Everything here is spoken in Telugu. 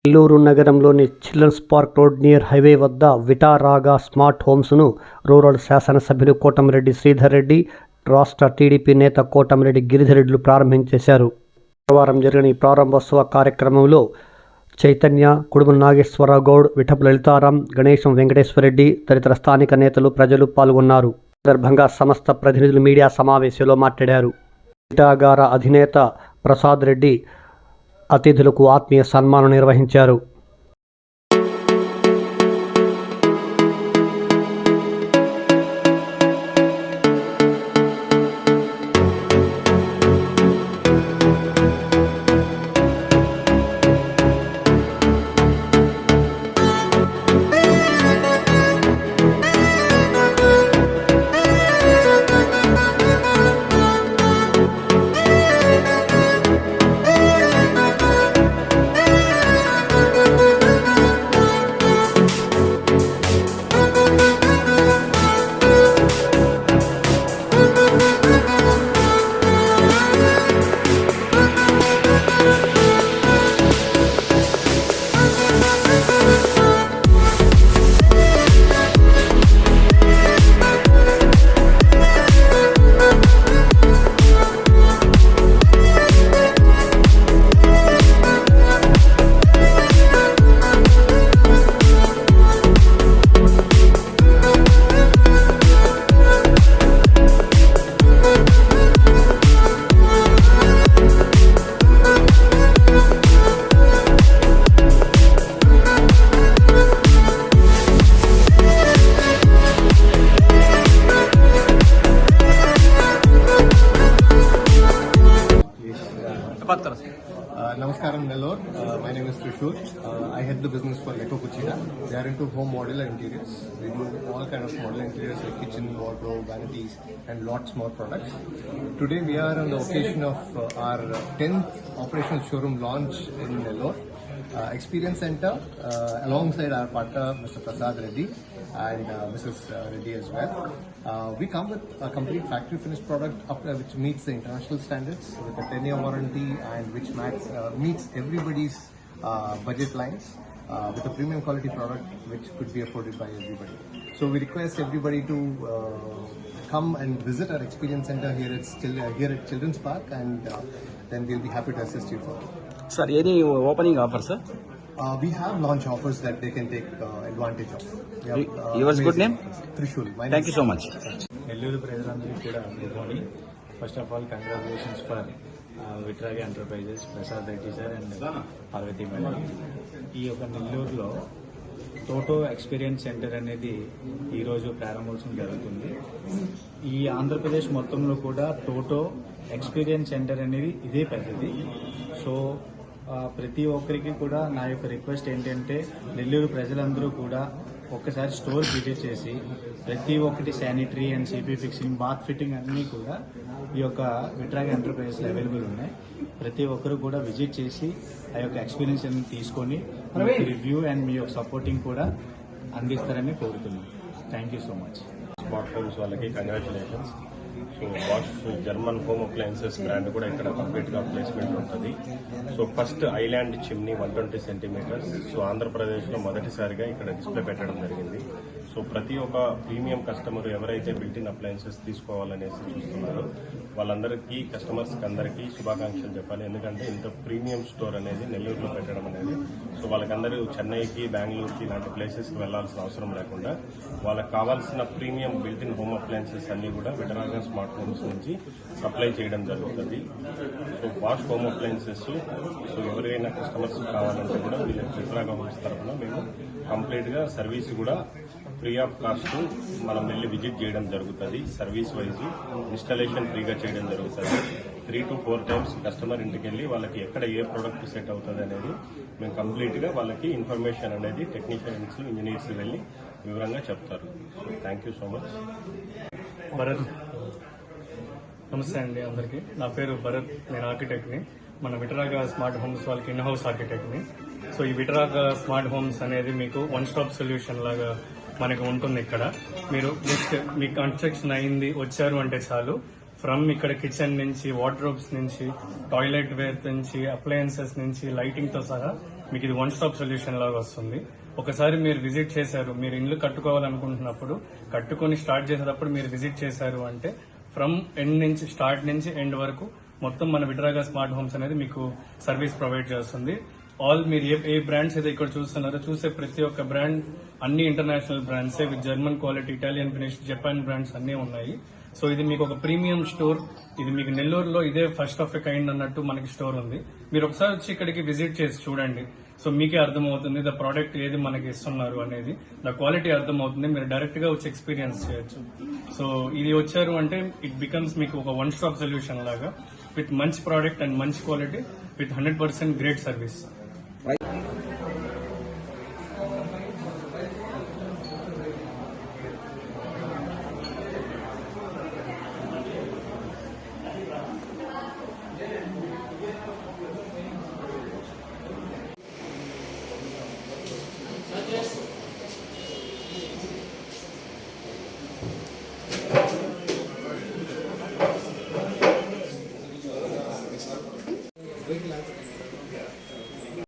నెల్లూరు నగరంలోని children's park road near highway వద్ద విటారాగా స్మార్ట్ హోమ్స్ను రూరల్ శాసనసభ్యులు కోటమిరెడ్డి శ్రీధర్ రెడ్డి, రాష్ట్ర టీడీపీ నేత కోటమిరెడ్డి గిరిధర్ రెడ్డిలు ప్రారంభించేశారు. శుక్రవారం జరిగిన ఈ ప్రారంభోత్సవ కార్యక్రమంలో చైతన్య, కుడుముల నాగేశ్వరరావు గౌడ్, విఠపు లలితారాం, గణేశం వెంకటేశ్వరరెడ్డి తదితర స్థానిక నేతలు, ప్రజలు పాల్గొన్నారు. ఈ సందర్భంగా సంస్థ ప్రతినిధులు మీడియా సమావేశంలో మాట్లాడారు. విటాగార అధినేత ప్రసాద్ రెడ్డి అతిథులకు ఆత్మీయ సన్మానం నిర్వహించారు. Namaskaram Nellore. My name is Trishul. I head the business for Eco Cucina. They are into home modular interiors. We do all kind of modular interiors like kitchen, wardrobe, vanities, and lots more products. Today we are on the occasion of our 10th operational showroom launch in Nellore. Experience Center alongside our partner Mr. Prasad Reddy and Mrs. Reddy as well. We come with a complete factory finished product which meets the international standards with a 10-year warranty and which meets everybody's budget lines with a premium quality product which could be afforded by everybody. So we request everybody to come and visit our Experience Center here at Children's Park, and then we'll be happy to assist you further. Sir, any opening offer, sir? We have launch offers that they can take advantage of. Yours good name? Trishul. Thank you so much. Nellore ప్రజలందరికీ కూడా good morning. First of all congratulations for Vitraga enterprises, Prasad Reddy sir and Parvathi madam. ఈ యొక్క నెల్లూరులో టోటో ఎక్స్పీరియన్స్ సెంటర్ అనేది ఈరోజు ప్రారంభోత్సవం జరుగుతుంది. ఈ ఆంధ్రప్రదేశ్ మొత్తంలో కూడా టోటో ఎక్స్పీరియన్స్ సెంటర్ అనేది ఇదే పెద్దది. సో ప్రతి ఒక్కరికి కూడా నా యొక్క రిక్వెస్ట్ ఏంటంటే నెల్లూరు ప్రజలందరూ కూడా ఒక్కసారి స్టోర్ విజిట్ చేసి ప్రతి ఒక్కటి sanitary and CP fixing, bath fitting అన్నీ కూడా ఈ యొక్క విట్రాగా ఎంటర్ప్రైజెస్లో అవైలబుల్ ఉన్నాయి. ప్రతి ఒక్కరు కూడా విజిట్ చేసి ఆ యొక్క ఎక్స్పీరియన్స్ అనేది తీసుకొని రివ్యూ అండ్ మీ యొక్క సపోర్టింగ్ కూడా అందిస్తారని కోరుతున్నాను. Thank you so much. Smart homes వాళ్ళకి congratulations. So Bosch German home appliances brand కూడా ఇక్కడ కంప్లీట్ గా ప్లేస్మెంట్ ఉంటుంది. So first island chimney 120 centimetres. So ఆంధ్రప్రదేశ్లో మొదటిసారిగా ఇక్కడ డిస్ప్లే పెట్టడం జరిగింది. సో ప్రతి ఒక్క ప్రీమియం కస్టమర్ ఎవరైతే బిల్టిన్ అప్లయన్సెస్ తీసుకోవాలనేసి చూస్తున్నారో వాళ్ళందరికీ, కస్టమర్స్కి అందరికీ శుభాకాంక్షలు చెప్పాలి. ఎందుకంటే ఇంత ప్రీమియం స్టోర్ అనేది నెల్లూరులో పెట్టడం అనేది, సో వాళ్ళకందరూ చెన్నైకి, బెంగళూరుకి ఇలాంటి ప్లేసెస్కి వెళ్లాల్సిన అవసరం లేకుండా వాళ్ళకి కావాల్సిన ప్రీమియం బిల్టిన్ హోమ్ అప్లయన్సెస్ అన్ని కూడా విటరాగా స్మార్ట్ హోమ్స్ నుంచి సప్లై చేయడం జరుగుతుంది. So Bosch home appliances so ఎవరైనా కస్టమర్స్ కావాలంటే కూడా వీళ్ళకి విటరాగా హోమ్స్ తరఫున మేము కంప్లీట్ గా సర్వీస్ కూడా ఫ్రీ ఆఫ్ కాస్ట్ మనం వెళ్ళి విజిట్ చేయడం జరుగుతుంది. సర్వీస్ వైజ్ ఇన్స్టాలేషన్ ఫ్రీగా చేయడం జరుగుతుంది. 3 to 4 times కస్టమర్ ఇంటికి వెళ్ళి వాళ్ళకి ఎక్కడ ఏ ప్రోడక్ట్ సెట్ అవుతుంది అనేది మేము కంప్లీట్ గా వాళ్ళకి ఇన్ఫర్మేషన్ అనేది టెక్నీషియన్స్, ఇంజనీర్స్ వెళ్ళి వివరంగా చెప్తారు. Thank you so much. Bharat, నమస్తే అండి అందరికీ. నా పేరు భరత్, నేను ఆర్కిటెక్ట్ని. మన విటరాగా స్మార్ట్ హోమ్స్ వాళ్ళకి ఇన్ హౌస్ ఆర్కిటెక్ట్ని. సో ఈ విటరాగా స్మార్ట్ హోమ్స్ అనేది మీకు వన్ స్టాప్ సొల్యూషన్ లాగా మనకు ఉంటుంది. ఇక్కడ మీరు జస్ట్ మీ కన్స్ట్రక్షన్ అయింది వచ్చారు అంటే చాలు, ఫ్రమ్ ఇక్కడ కిచెన్ నుంచి, వార్డ్రోబ్స్ నుంచి, టాయిలెట్ వేర్ నుంచి, అప్లయన్సెస్ నుంచి, లైటింగ్ తో సహా మీకు ఇది వన్ స్టాప్ సొల్యూషన్ లాగా వస్తుంది. ఒకసారి మీరు విజిట్ చేశారు, మీరు ఇల్లు కట్టుకోవాలనుకుంటున్నప్పుడు, కట్టుకొని స్టార్ట్ చేసేటప్పుడు మీరు విజిట్ చేశారు అంటే ఫ్రమ్ ఎండ్ నుంచి, స్టార్ట్ నుంచి ఎండ్ వరకు మొత్తం మన విట్రాగా స్మార్ట్ హోమ్స్ అనేది మీకు సర్వీస్ ప్రొవైడ్ చేస్తుంది. ఆల్ మీరు ఏ బ్రాండ్స్ అయితే ఇక్కడ చూస్తున్నారో, చూసే ప్రతి ఒక్క బ్రాండ్ అన్ని international brands with German quality, Italian finish, Japan brands అన్ని ఉన్నాయి. సో ఇది మీకు ఒక ప్రీమియం స్టోర్. ఇది మీకు నెల్లూరులో ఇదే ఫస్ట్ ఆఫ్ ఎ కైండ్ అన్నట్టు మనకి స్టోర్ ఉంది. మీరు ఒకసారి వచ్చి ఇక్కడికి విజిట్ చేసి చూడండి. సో మీకే అర్థమవుతుంది ద ప్రోడక్ట్ ఏది మనకి ఇస్తున్నారు అనేది, ద క్వాలిటీ అర్థమవుతుంది. మీరు డైరెక్ట్ గా వచ్చి ఎక్స్పీరియన్స్ చేయొచ్చు. సో ఇది వచ్చారు అంటే ఇట్ బికమ్స్ మీకు ఒక వన్ స్టాప్ సొల్యూషన్ లాగా, విత్ మంచి ప్రోడక్ట్ అండ్ మంచి క్వాలిటీ, విత్ 100% గ్రేట్ సర్వీస్.